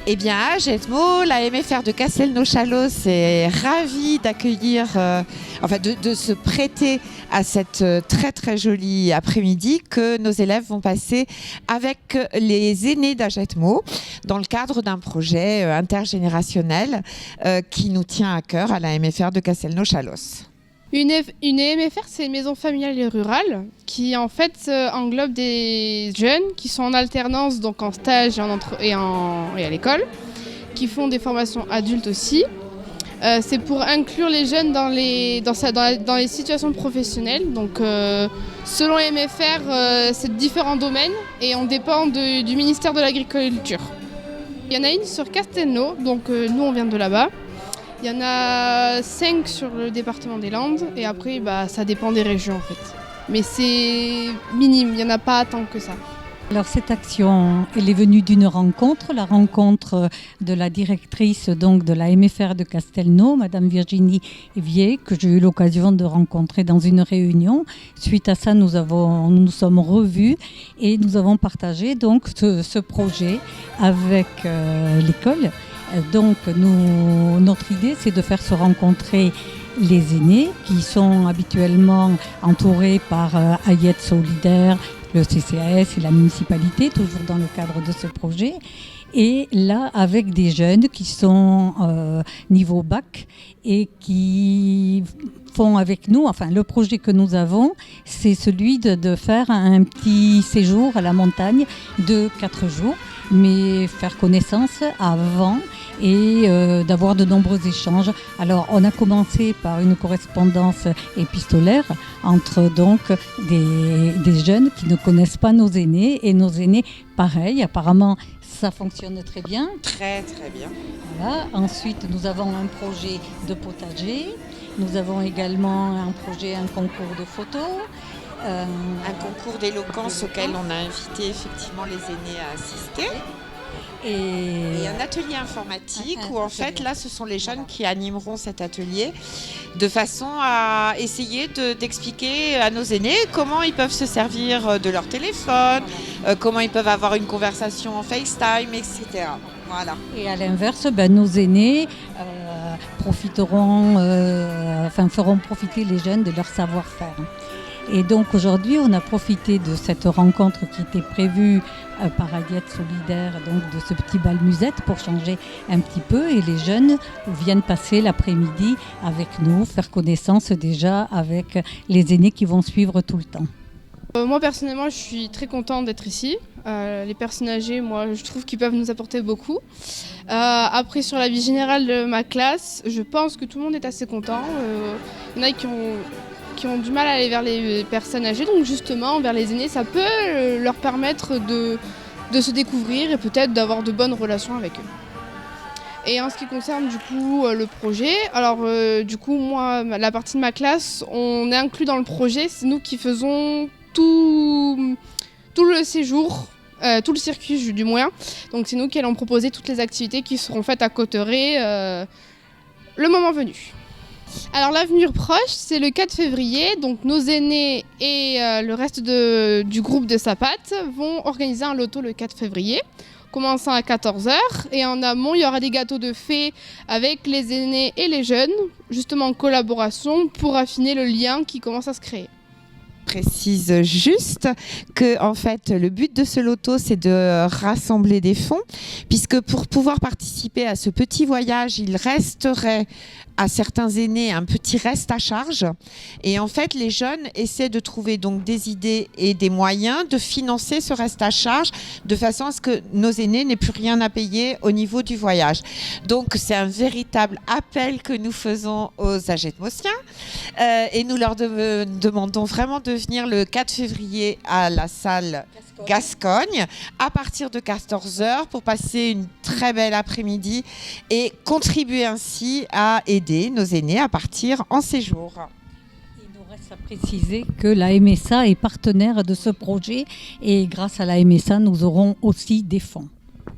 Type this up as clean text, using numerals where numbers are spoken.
Eh bien, à Jetmo, la MFR de Castelnau-Chalosse est ravie d'accueillir, de se prêter à cette très très jolie après-midi que nos élèves vont passer avec les aînés d'Agetmo dans le cadre d'un projet intergénérationnel qui nous tient à cœur à la MFR de Castelnau-Chalosse. Une MFR, c'est une maison familiale et rurale qui en fait englobe des jeunes qui sont en alternance, donc en stage et à l'école, qui font des formations adultes aussi. C'est pour inclure les jeunes dans les situations professionnelles. Donc selon les MFR, c'est différents domaines et on dépend du ministère de l'Agriculture. Il y en a une sur Castelnau, donc nous on vient de là-bas. Il y en a 5 sur le département des Landes et après ça dépend des régions en fait. Mais c'est minime, il n'y en a pas tant que ça. Alors cette action, elle est venue d'une rencontre, la rencontre de la directrice donc, de la MFR de Castelnau, Madame Virginie Vier, que j'ai eu l'occasion de rencontrer dans une réunion. Suite à ça, nous sommes revus et nous avons partagé donc ce projet avec l'école. Donc notre idée, c'est de faire se rencontrer les aînés qui sont habituellement entourés par Hayet Solidaire, le CCAS et la municipalité, toujours dans le cadre de ce projet. Et là, avec des jeunes qui sont niveau bac et qui font avec nous, enfin le projet que nous avons, c'est celui de faire un petit séjour à la montagne de 4 jours, mais faire connaissance avant et d'avoir de nombreux échanges. Alors on a commencé par une correspondance épistolaire entre donc des jeunes qui ne connaissent pas nos aînés et nos aînés pareil. Apparemment ça fonctionne très bien. Très très bien. Voilà. Ensuite nous avons un projet de potager. Nous avons également un concours de photos. Un concours d'éloquence auquel on a invité effectivement les aînés à assister. Et un atelier informatique où en fait là ce sont les jeunes qui animeront cet atelier de façon à essayer d'expliquer à nos aînés comment ils peuvent se servir de leur téléphone, comment ils peuvent avoir une conversation en FaceTime, etc. Voilà. Et à l'inverse, nos aînés feront profiter les jeunes de leur savoir-faire. Et donc aujourd'hui, on a profité de cette rencontre qui était prévue par Hayet Solidaire, donc de ce petit bal musette pour changer un petit peu. Et les jeunes viennent passer l'après-midi avec nous, faire connaissance déjà avec les aînés qui vont suivre tout le temps. Moi personnellement, je suis très contente d'être ici. Les personnes âgées, moi, je trouve qu'ils peuvent nous apporter beaucoup. Après, sur la vie générale de ma classe, je pense que tout le monde est assez content. Il y en a qui ont du mal à aller vers les personnes âgées, donc justement vers les aînés, ça peut leur permettre de se découvrir et peut-être d'avoir de bonnes relations avec eux. Et en ce qui concerne du coup le projet, alors du coup moi, la partie de ma classe, on est inclus dans le projet, c'est nous qui faisons tout le séjour, tout le circuit du moins, donc c'est nous qui allons proposer toutes les activités qui seront faites à Cauterets le moment venu. Alors l'avenir proche, c'est le 4 février, donc nos aînés et le reste du groupe de Sapat vont organiser un loto le 4 février, commençant à 14h. Et en amont, il y aura des gâteaux de fées avec les aînés et les jeunes, justement en collaboration pour affiner le lien qui commence à se créer. Précise juste que en fait le but de ce loto c'est de rassembler des fonds puisque pour pouvoir participer à ce petit voyage il resterait à certains aînés un petit reste à charge et en fait les jeunes essaient de trouver donc des idées et des moyens de financer ce reste à charge de façon à ce que nos aînés n'aient plus rien à payer au niveau du voyage. Donc c'est un véritable appel que nous faisons aux Agetmosiens et nous leur demandons vraiment de venir le 4 février à la salle Gascogne à partir de 14h pour passer une très belle après-midi et contribuer ainsi à aider nos aînés à partir en séjour. Il nous reste à préciser que la MSA est partenaire de ce projet et grâce à la MSA, nous aurons aussi des fonds.